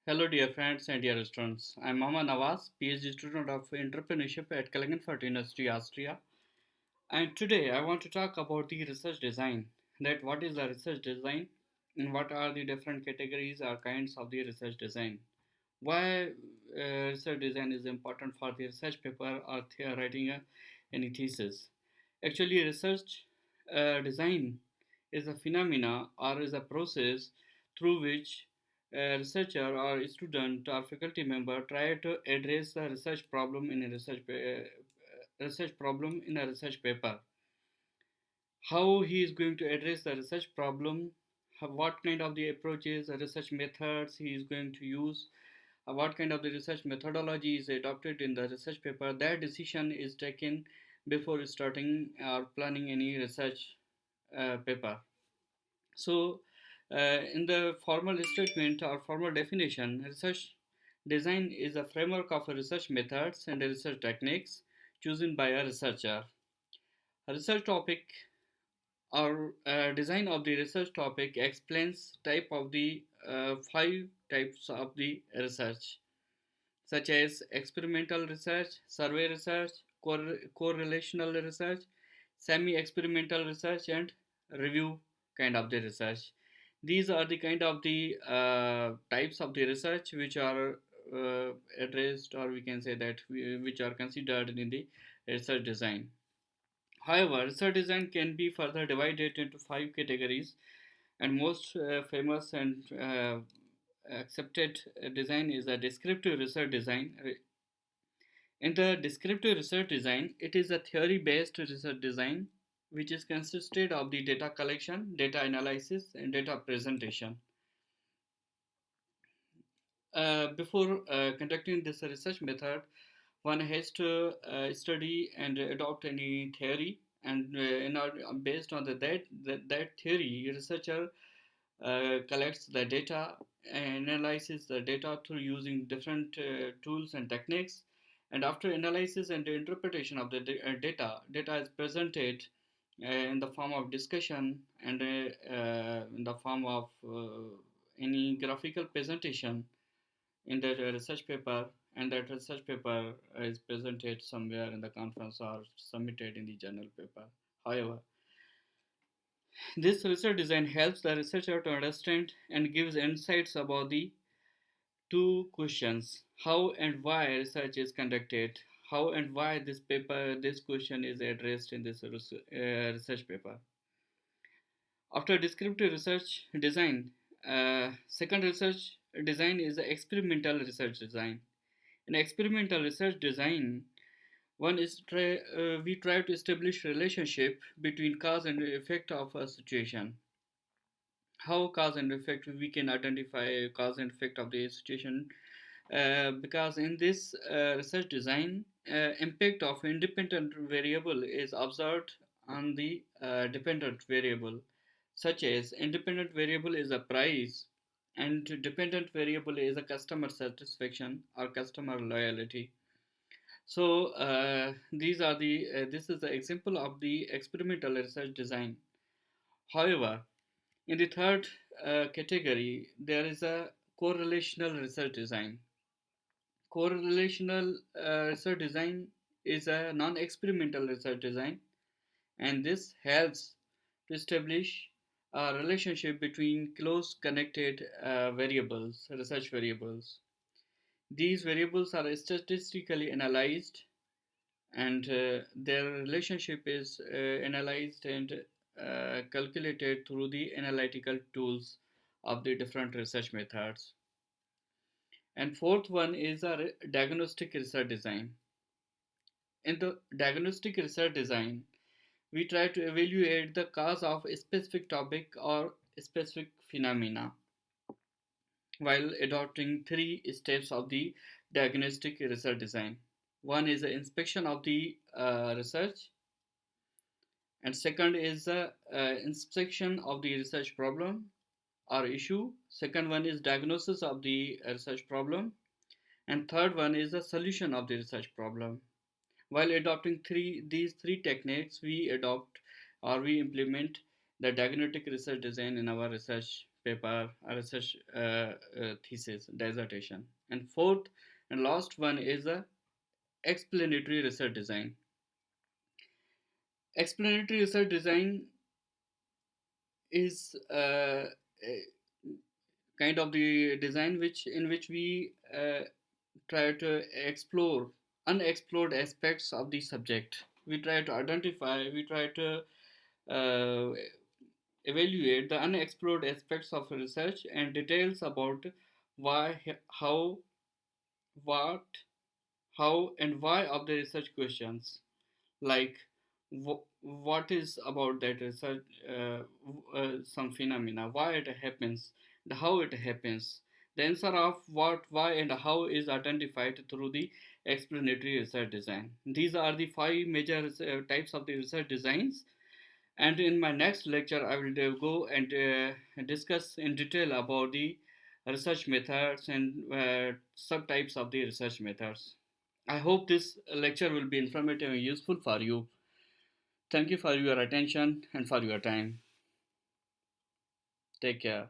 Hello, dear friends and dear students. I'm Mama Nawaz, PhD student of entrepreneurship at Klagenfurt University, Austria. And today I want to talk about the research design. That what is the research design and what are the different categories or kinds of the research design. Why research design is important for the research paper or writing any thesis. Actually, research design is a phenomena or is a process through which a researcher or a student or faculty member try to address a research problem in a research problem in a research paper. How he is going to address the research problem, what kind of the approaches, research methods he is going to use, what kind of the research methodology is adopted in the research paper. That decision is taken before starting or planning any research paper. So, in the formal statement or formal definition, research design is a framework of research methods and research techniques chosen by a researcher. A research topic or design of the research topic explains type of the five types of the research, such as experimental research, survey research, correlational research, semi-experimental research, and review kind of the research. These are the kind of the types of the research which are addressed, or we can say that which are considered in the research design. However, research design can be further divided into five categories, and most famous and accepted design is a descriptive research design. In the descriptive research design, it is a theory-based research design which is consisted of the data collection, data analysis, and data presentation. Before conducting this research method, one has to study and adopt any theory, and based on that theory, researcher collects the data, analyzes the data through using different tools and techniques, and after analysis and interpretation of the data is presented in the form of discussion and in the form of any graphical presentation in that research paper, and that research paper is presented somewhere in the conference or submitted in the journal paper. However, this research design helps the researcher to understand and gives insights about the two questions: how and why research is conducted, how and why this question is addressed in this research paper. After descriptive research design, second research design is the experimental research design. In experimental research design, we try to establish relationship between cause and effect of a situation. How cause and effect, we can identify cause and effect of the situation, because in this research design, impact of independent variable is observed on the dependent variable, such as independent variable is a price and dependent variable is a customer satisfaction or customer loyalty. So these are the this is the example of the experimental research design. However, in the third category, there is a correlational research design. Correlational research design is a non-experimental research design, and this helps to establish a relationship between close connected research variables. These variables are statistically analyzed, and their relationship is analyzed and calculated through the analytical tools of the different research methods. And fourth one is a diagnostic research design. In the diagnostic research design, we try to evaluate the cause of a specific topic or a specific phenomena while adopting three steps of the diagnostic research design. One is the inspection of the research, and second is the inspection of the research problem or issue. Second one is diagnosis of the research problem, and third one is the solution of the research problem. While adopting these three techniques, we adopt or we implement the diagnostic research design in our research paper, a research thesis, dissertation. And fourth and last one is a explanatory research design. Explanatory research design is a kind of the design which we try to explore unexplored aspects of the subject. We try to identify, we try to uh, evaluate the unexplored aspects of research and details about why, how, what, how, and why of the research questions, like what is about that research, some phenomena, why it happens, and how it happens. The answer of what, why, and how is identified through the explanatory research design. These are the five major types of the research designs, and in my next lecture I will go and discuss in detail about the research methods and subtypes of the research methods. I hope this lecture will be informative and useful for you. Thank you for your attention and for your time. Take care.